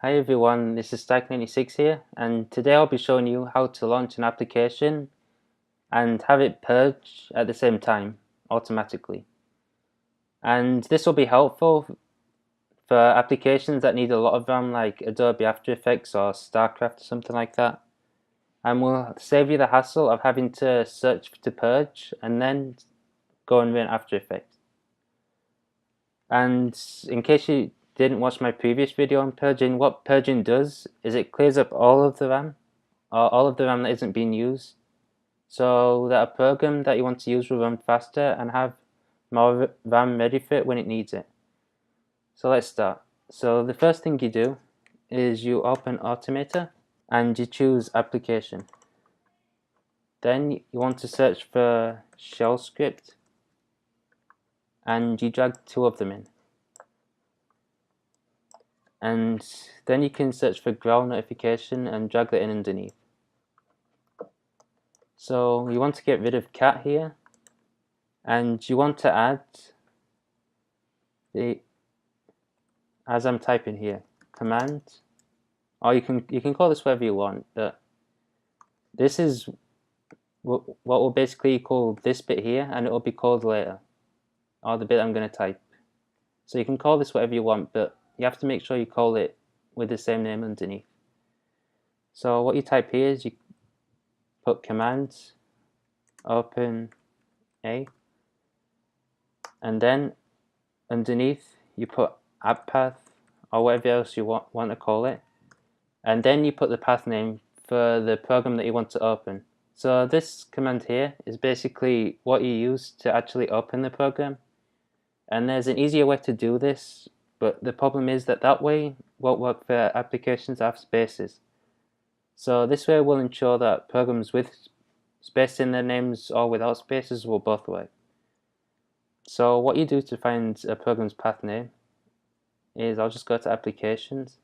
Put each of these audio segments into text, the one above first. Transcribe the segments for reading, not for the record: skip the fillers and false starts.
Hi everyone, this is Stack96 here, and today I'll be showing you how to launch an application and have it purge at the same time automatically. And this will be helpful for applications that need a lot of RAM, like Adobe After Effects or StarCraft or something like that, and will save you the hassle of having to search to purge and then go and run After Effects. And in case you didn't watch my previous video on purging, what purging does is it clears up all of the RAM, or all of the RAM that isn't being used, so that a program that you want to use will run faster and have more RAM ready for it when it needs it. So let's start. So the first thing you do is you open Automator and you choose Application. Then you want to search for Shell Script and you drag two of them in. And then you can search for growl notification and drag that in underneath. So you want to get rid of cat here, and you want to add the, as I'm typing here, command, or you can call this whatever you want, but this is what will basically call this bit here, and it will be called later, or the bit I'm going to type. So you can call this whatever you want, but you have to make sure you call it with the same name underneath. So what you type here is you put command open A, and then underneath you put app path or whatever else you want to call it, and then you put the path name for the program that you want to open. So this command here is basically what you use to actually open the program, and there's an easier way to do this, but the problem is that way won't work for applications that have spaces. So this way will ensure that programs with space in their names or without spaces will both work. So what you do to find a program's path name is, I'll just go to applications,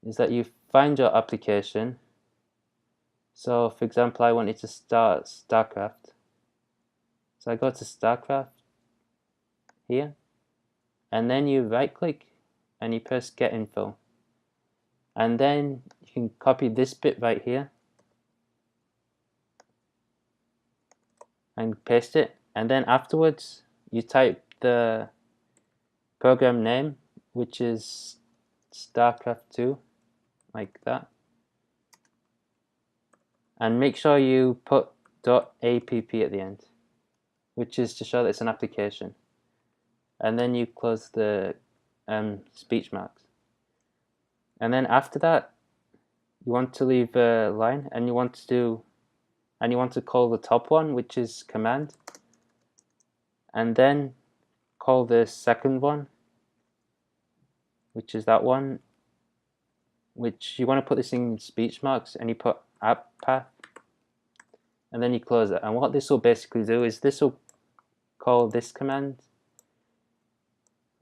is that you find your application. So for example, I wanted to start StarCraft. So I go to StarCraft here, and then you right click and you press get info. And then you can copy this bit right here and paste it. And then afterwards, you type the program name, which is StarCraft 2, like that. And make sure you put .app at the end, which is to show that it's an application. And then you close the speech marks. And then after that, you want to leave a line, and you want to call the top one, which is command, and then call the second one, which is that one, which you want to put this in speech marks, and you put app path, and then you close it. And what this will basically do is this will call this command,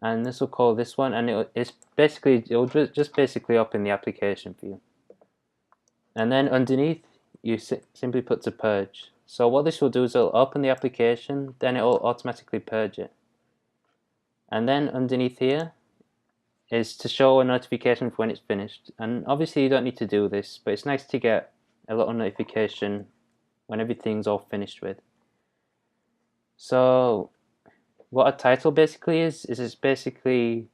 and this will call this one, and it'll just basically open the application for you. And then underneath, you simply put to purge. So what this will do is it'll open the application, then it will automatically purge it. And then underneath here is to show a notification for when it's finished. And obviously you don't need to do this, but it's nice to get a little notification when everything's all finished with. So what a title basically is it's basically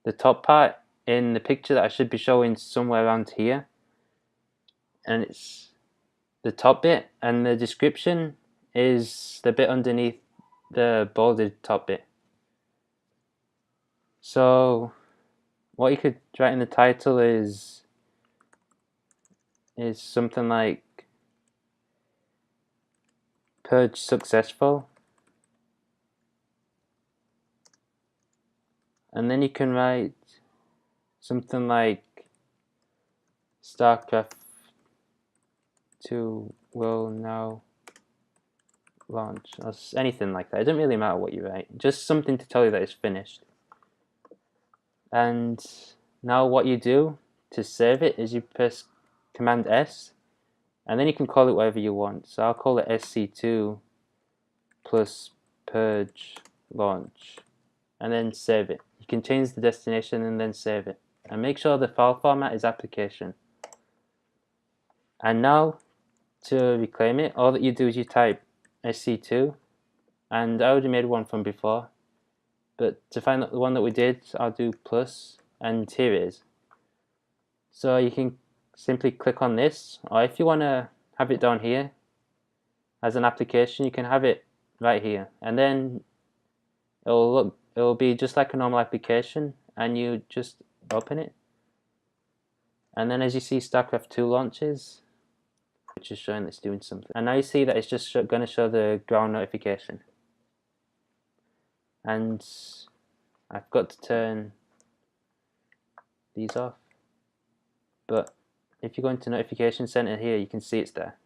the top part in the picture that I should be showing somewhere around here. And it's the top bit, and the description is the bit underneath the bolded top bit. So what you could write in the title is something like purge successful, and then you can write something like StarCraft 2 will now launch, or anything like that. It doesn't really matter what you write, just something to tell you that it's finished. And now what you do to save it is you press Command S, and then you can call it whatever you want. So I'll call it SC2 plus purge launch, and then save it. can change the destination and then save it. And make sure the file format is application. And now to reclaim it, all that you do is you type SC2, and I already made one from before, but to find the one that we did, I'll do plus, and here it is. So you can simply click on this, or if you want to have it down here as an application, you can have it right here, and then it'll be just like a normal application, and you just open it, and then as you see, StarCraft 2 launches, which is showing that it's doing something, and now you see that it's just going to show the ground notification. And I've got to turn these off, but if you go into Notification Center here, you can see it's there,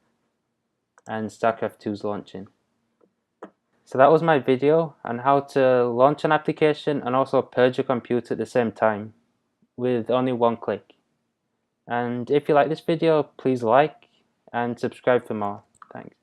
and StarCraft 2 is launching. So that was my video on how to launch an application and also purge a computer at the same time with only one click. And if you like this video, please like and subscribe for more. Thanks.